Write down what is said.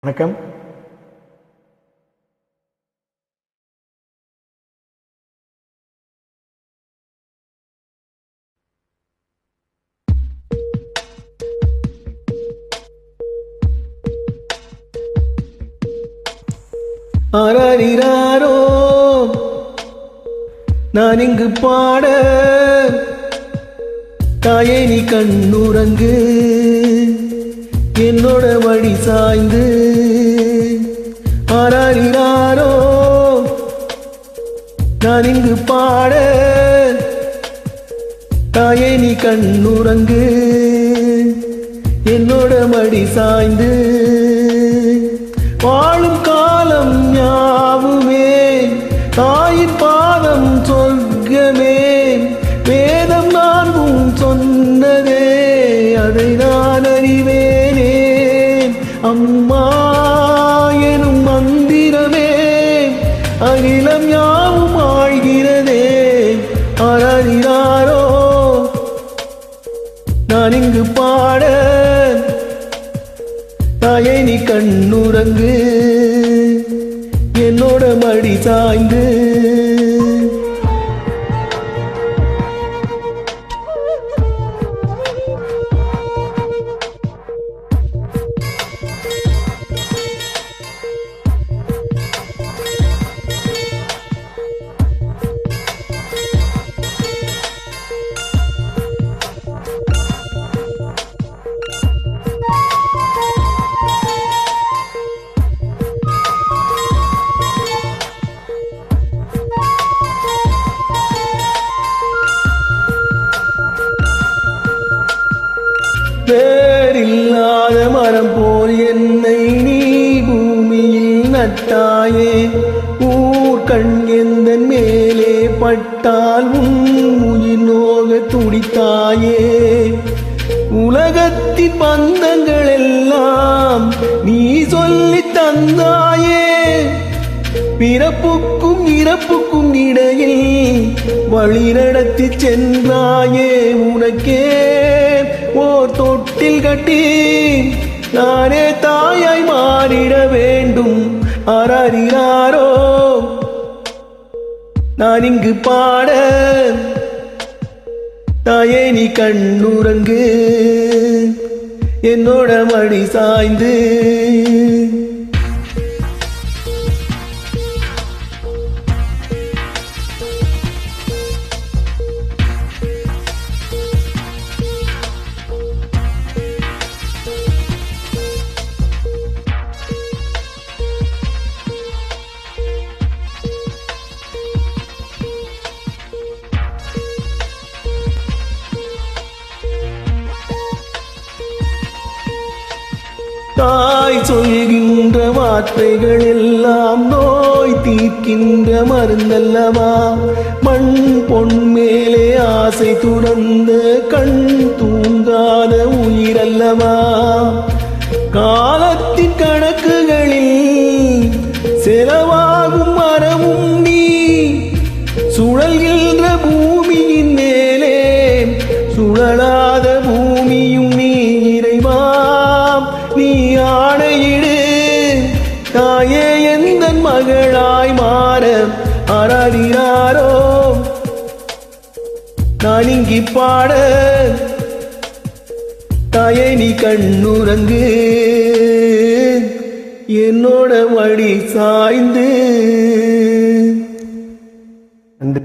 வணக்கம். ஆராரிராரோ நான் இங்கு பாட, தாயே நீ கண்ணுறங்கு, என்னோட வழி சாய்ந்து. ஆராரிராரோ நான் இங்கு பாட, தாயே நீ கண்ணுறங்கு, என்னோட மடி சாய்ந்து. வாழும் காலம் யாவுமே தாயின் பாதம் சொர்க்கமே, வேதம் நான்கும் சொன்னதே அதை நான் அறிவேனே. அம்மா எனும் மந்திரமே அகிலம் யாவும் ஆழ்கிறதே. ஆராரிராரோ நான் இங்கு பாட, தாயே நீ கண்ணுறங்கு, என்னோட மடி சாய்ந்து. வேறில்லாத மரம் போல் என்னை நீ பூமியில் நட்டாயே. ஊர்கண் எந்த மேலே பட்டால் உயிர் நோக துடித்தாயே. உலகத்தின் பந்தங்கள் எல்லாம் நீ சொல்லி தந்தாயே. பிறப்புக்கும் இறப்புக்கும் இடையில் வழி நடத்தி சென்றாயே. உனக்கே ஓர் தொட்டில் கட்டி நானே தாயாய் மாறிட வேண்டும். ஆராரிராரோ நான் இங்கு பாட, தாயே நீ கண்ணுறங்கு, என்னோட மடி சாய்ந்து. தாய் சொல்கின்ற வார்த்தைகள் எல்லாம் நோய் தீர்க்கின்ற மருந்தல்லவா. மண் பொன் மேலே ஆசை துறந்த கண் தூங்காத உயிரல்லவா. காலத்தின் கணக்குகளில் செலவாகும் மரமும் நீ, சுழல்கின்ற பூமியின் மேலே சுழலாத பூமியும் நீ. இறைவா நீ ஆணையிடு, தாயே எந்த மகளாய் மாற. ஆராரிராரோ நான் இங்கி பாட, தாயே நீ கண்ணுறங்கு, என்னோட வழி சாய்ந்து.